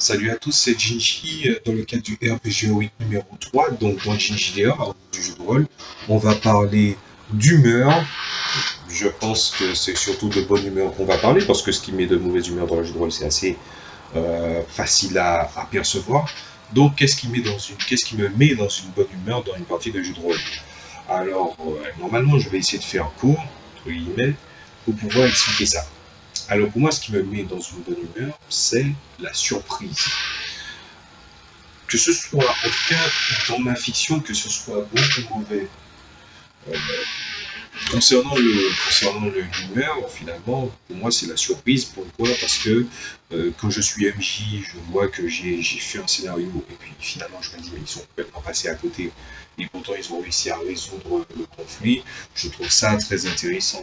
Salut à tous, c'est Jinji dans le cadre du RPG 8 numéro 3. Donc dans Jinji DA, du jeu de rôle, on va parler d'humeur. Je pense que c'est surtout de bonne humeur qu'on va parler parce que ce qui met de mauvaise humeur dans le jeu de rôle, c'est assez facile à percevoir. Donc qu'est-ce qui me met dans une bonne humeur dans une partie de jeu de rôle? Alors normalement je vais essayer de faire court, entre guillemets, pour pouvoir expliquer ça. Alors pour moi, ce qui me met dans une bonne humeur, c'est la surprise. Que ce soit, en tout cas, dans ma fiction, que ce soit bon ou mauvais. Euh, concernant l'humeur, finalement, pour moi, c'est la surprise. Pourquoi? Parce que quand je suis MJ, je vois que j'ai fait un scénario, et puis finalement, je me dis, mais ils sont complètement passés à côté, et pourtant, ils ont réussi à résoudre le conflit. Je trouve ça très intéressant.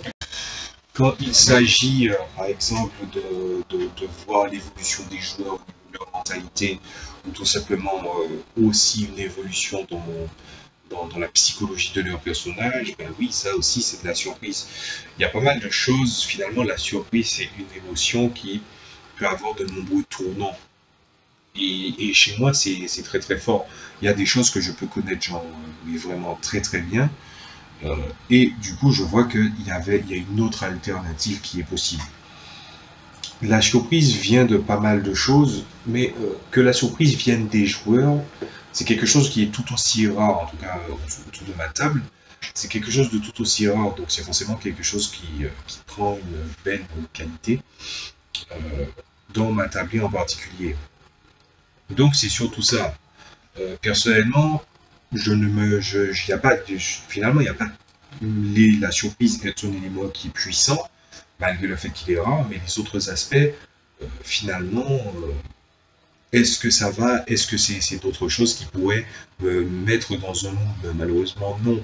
Quand il s'agit, par exemple, de voir l'évolution des joueurs, leur mentalité, ou tout simplement aussi une évolution dans la psychologie de leur personnage, ben oui, ça aussi c'est de la surprise. Il y a pas mal de choses, finalement, la surprise c'est une émotion qui peut avoir de nombreux tournants. Et chez moi, c'est très très fort. Il y a des choses que je peux connaître, genre, mais vraiment très très bien, euh, et du coup, je vois il y a une autre alternative qui est possible. La surprise vient de pas mal de choses, mais que la surprise vienne des joueurs, c'est quelque chose qui est tout aussi rare, en tout cas autour de ma table. C'est quelque chose de tout aussi rare, donc c'est forcément quelque chose qui prend une belle qualité euh, dans ma tablée en particulier. Donc c'est surtout ça. Personnellement, je ne me, je- y a pas, finalement, il n'y a pas la surprise est un élément qui est puissant, malgré le fait qu'il est rare, mais les autres aspects, finalement, est-ce que ça va? Est-ce que c'est d'autres choses qui pourraient me mettre dans un mood? Malheureusement, non.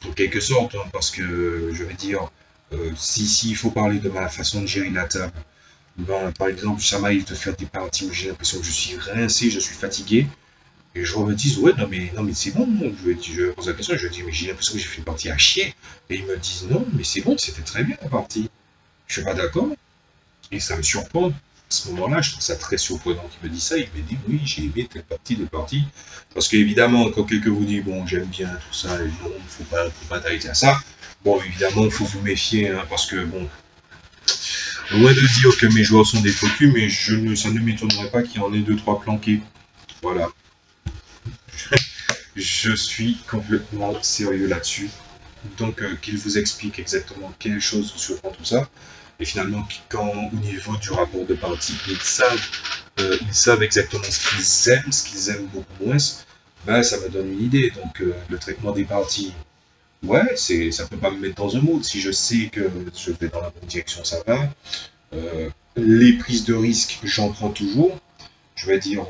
En quelque sorte, hein, parce que je vais dire, si il faut parler de ma façon de gérer la table, ben, par exemple, ça m'arrive de faire des parties où j'ai l'impression que je suis rincé, je suis fatigué, et je me dis, ouais, non, mais c'est bon. Je pose la question, je dis, mais j'ai l'impression que j'ai fait une partie à chier. Et ils me disent, non, mais c'est bon, c'était très bien la partie. Je suis pas d'accord. Et ça me surprend. À ce moment-là, je trouve ça très surprenant qu'il me dise ça. Il me dit, oui, j'ai aimé telle partie, de partie. Parce qu'évidemment, quand quelqu'un vous dit, bon, j'aime bien tout ça, et non, faut pas t'arrêter à ça. Bon, évidemment, il faut vous méfier, hein, parce que, bon, loin de dire que mes joueurs sont des focus, mais ça ne m'étonnerait pas qu'il y en ait deux, trois planqués. Voilà. Je suis complètement sérieux là-dessus. Donc, qu'il vous explique exactement quelle chose surprend tout ça. Et finalement, quand au niveau du rapport de partie, ils savent exactement ce qu'ils aiment beaucoup moins, ben, ça me donne une idée. Donc, le traitement des parties, ouais, ça peut pas me mettre dans un mood. Si je sais que je vais dans la bonne direction, ça va. Les prises de risque, j'en prends toujours. Je vais dire,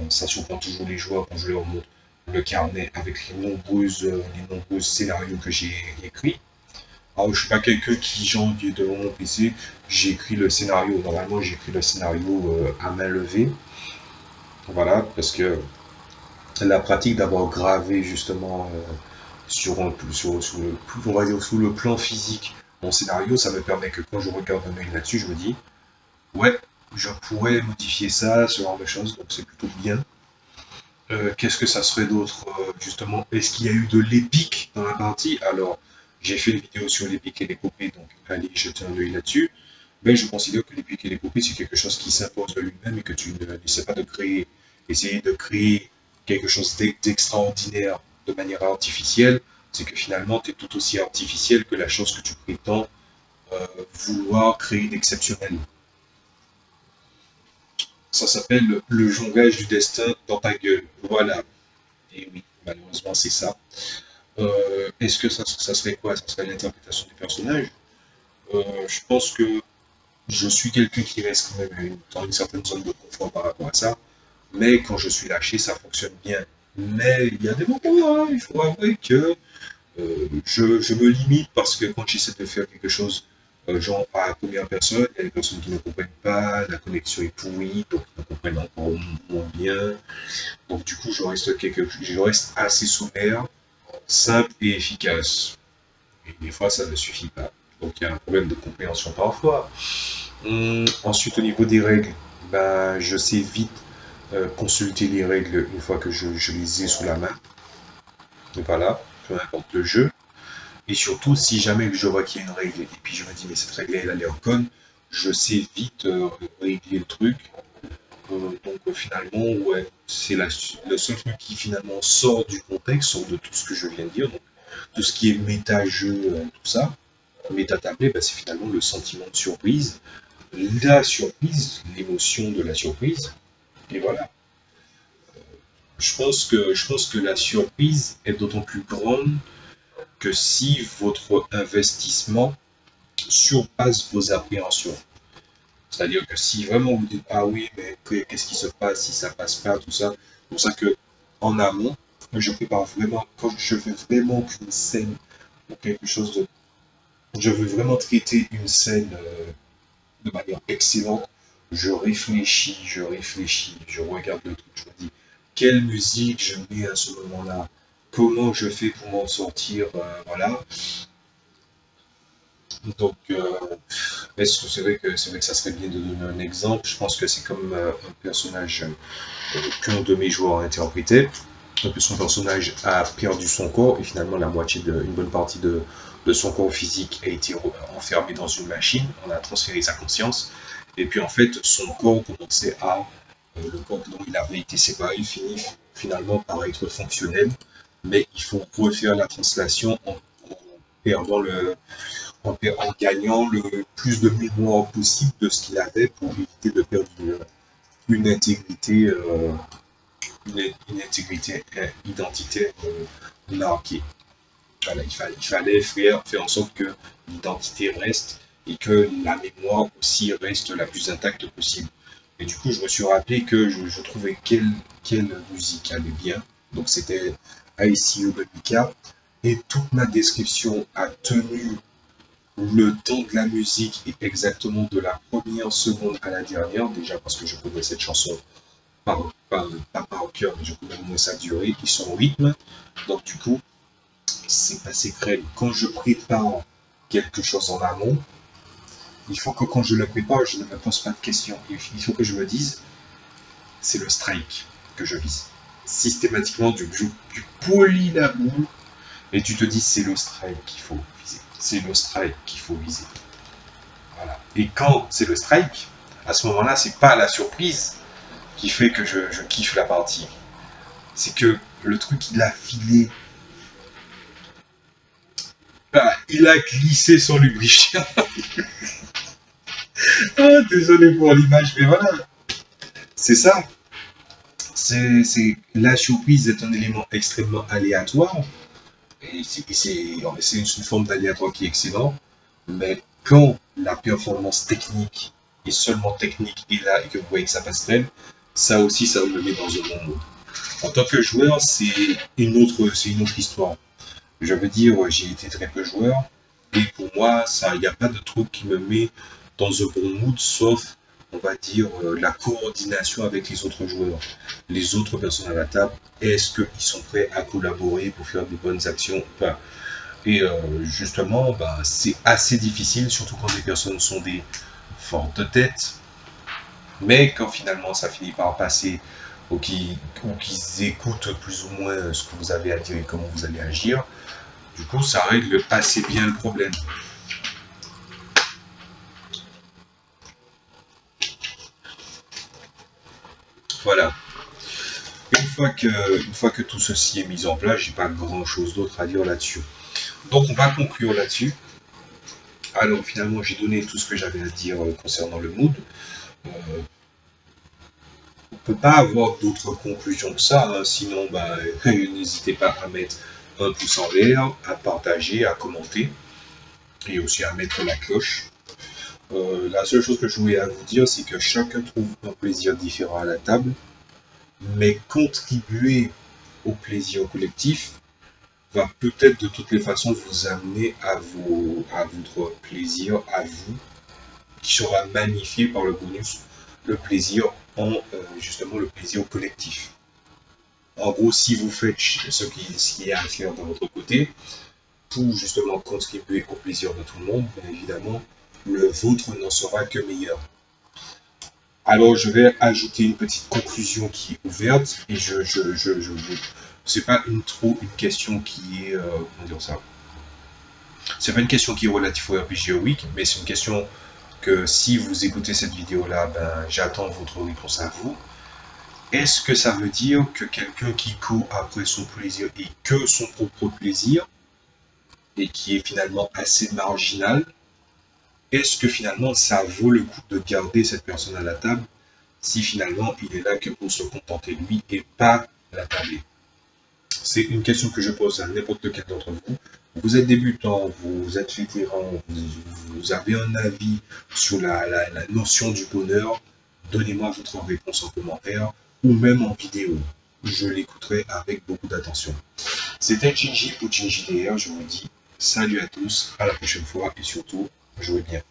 ça surprend toujours les joueurs quand je leur montre le carnet avec les nombreux scénarios que j'ai écrits. Alors, je suis pas quelqu'un qui, genre, qui est devant mon PC, j'écris le scénario. Normalement, j'écris le scénario à main levée. Voilà, parce que la pratique d'avoir gravé justement sur le, on va dire, sous le plan physique mon scénario, ça me permet que quand je regarde un mail là-dessus, je me dis, ouais, je pourrais modifier ça, ce genre de choses, donc c'est plutôt bien. Qu'est-ce que ça serait d'autre? Justement, est-ce qu'il y a eu de l'épique dans la partie? Alors, j'ai fait une vidéo sur l'épique et l'épopée, donc allez jeter un œil là-dessus. Mais je considère que l'épique et l'épopée, c'est quelque chose qui s'impose de lui-même et que tu n'essaies pas de créer. Essayer de créer quelque chose d'extraordinaire de manière artificielle, c'est que finalement, tu es tout aussi artificiel que la chose que tu prétends vouloir créer d'exceptionnel. Ça s'appelle le jonglage du destin dans ta gueule. Voilà. Et oui, malheureusement, c'est ça. Est-ce que ça serait quoi? Ça serait l'interprétation des personnages. Je pense que je suis quelqu'un qui reste quand même dans une certaine zone de confort par rapport à ça. Mais quand je suis lâché, ça fonctionne bien. Mais il y a des moments, hein, il faut avouer que je me limite parce que quand j'essaie de faire quelque chose, genre à la première personne, il y a des personnes qui ne comprennent pas, la connexion est pourrie, donc ils ne comprennent encore moins bien. Donc du coup, je reste assez sommaire, simple et efficace. Et des fois, ça ne suffit pas. Donc il y a un problème de compréhension parfois. Ensuite, au niveau des règles, ben, je sais vite consulter les règles une fois que je les ai sous la main. Et voilà, peu importe le jeu. Et surtout, si jamais je vois qu'il y a une règle et puis je me dis, mais cette règle, elle est en conne, je sais vite régler le truc. Donc finalement, ouais, c'est le seul truc qui finalement sort du contexte, sort de tout ce que je viens de dire. Donc tout ce qui est méta-jeu, tout ça, méta-tablé, bah, c'est finalement le sentiment de surprise, la surprise, l'émotion de la surprise. Et voilà. Je pense que la surprise est d'autant plus grande que si votre investissement surpasse vos appréhensions. C'est-à-dire que si vraiment vous dites ah oui, mais qu'est-ce qui se passe si ça passe pas, tout ça, c'est pour ça que en amont, je prépare vraiment, quand je veux vraiment qu'une scène ou quelque chose de. Je veux vraiment traiter une scène de manière excellente, je regarde le truc, je me dis quelle musique je mets à ce moment-là, comment je fais pour m'en sortir, voilà. Donc, c'est vrai que ça serait bien de donner un exemple. Je pense que c'est comme un personnage qu'un de mes joueurs a interprété. Donc son personnage a perdu son corps et finalement la moitié une bonne partie de son corps physique a été enfermé dans une machine. On a transféré sa conscience et puis en fait son corps commençait à le corps dont il avait été séparé finit finalement par être fonctionnel, mais il faut refaire la translation en perdant en gagnant le plus de mémoire possible de ce qu'il avait pour éviter de perdre une intégrité, une intégrité identitaire marquée. Voilà, il fallait faire en sorte que l'identité reste et que la mémoire aussi reste la plus intacte possible. Et du coup, je me suis rappelé que je trouvais quelle musique allait bien. Donc c'était ICU Babyka. Et toute ma description a tenu le temps de la musique est exactement de la première seconde à la dernière, déjà parce que je connais cette chanson pas par cœur, mais je connais moins sa durée et son rythme. Donc du coup, c'est passé crème. Quand je prépare quelque chose en amont, il faut que quand je le prépare, je ne me pose pas de questions. Il faut que je me dise, c'est le strike que je vise. Systématiquement, du polylabour, et tu te dis, c'est le strike qu'il faut viser. C'est le strike qu'il faut viser. Voilà. Et quand c'est le strike, à ce moment-là, c'est pas la surprise qui fait que je kiffe la partie. C'est que le truc, il a filé. Ah, il a glissé son lubrifiant. Ah, désolé pour l'image, mais voilà. C'est ça. La surprise est un élément extrêmement aléatoire. Et c'est une forme d'aléatoire qui est excellent. Mais quand la performance technique est seulement technique et là et que vous voyez que ça passe tel, ça aussi, ça vous le met dans un bon mode. En tant que joueur, c'est une autre histoire. Je veux dire, j'ai été très peu joueur, et pour moi, il n'y a pas de truc qui me met dans un bon mood, sauf, on va dire, la coordination avec les autres joueurs. Les autres personnes à la table, est-ce qu'ils sont prêts à collaborer pour faire des bonnes actions ou pas? Et justement, bah, c'est assez difficile, surtout quand les personnes sont des fortes têtes, mais quand finalement ça finit par passer ou qu'ils écoutent plus ou moins ce que vous avez à dire et comment vous allez agir, du coup ça règle assez bien le problème. Voilà. Une fois que tout ceci est mis en place, j'ai pas grand chose d'autre à dire là-dessus. Donc on va conclure là-dessus. Alors finalement j'ai donné tout ce que j'avais à dire concernant le mood. Euh, on ne peut pas avoir d'autres conclusions que ça, hein, sinon bah, n'hésitez pas à mettre un pouce en l'air, à partager, à commenter et aussi à mettre la cloche. La seule chose que je voulais à vous dire, c'est que chacun trouve un plaisir différent à la table, mais contribuer au plaisir collectif va peut-être de toutes les façons vous amener à votre plaisir à vous, qui sera magnifié par le bonus, le plaisir justement le plaisir collectif. En gros, si vous faites ce qui est à faire de votre côté, pour justement contribuer au plaisir de tout le monde, bien évidemment, le vôtre n'en sera que meilleur. Alors, je vais ajouter une petite conclusion qui est ouverte et c'est pas une question qui est, comment dire ça? C'est pas une question qui est relative au RPG Week, mais c'est une question que si vous écoutez cette vidéo-là, ben, j'attends votre réponse à vous. Est-ce que ça veut dire que quelqu'un qui court après son plaisir et que son propre plaisir, et qui est finalement assez marginal, est-ce que finalement ça vaut le coup de garder cette personne à la table si finalement il est là que pour se contenter de lui et pas la table? C'est une question que je pose à n'importe lequel d'entre vous. Vous êtes débutant, vous êtes vétéran, vous avez un avis sur la notion du bonheur, donnez-moi votre réponse en commentaire ou même en vidéo. Je l'écouterai avec beaucoup d'attention. C'était Gingy pour Gingy DR, je vous dis salut à tous, à la prochaine fois et surtout, jouez bien.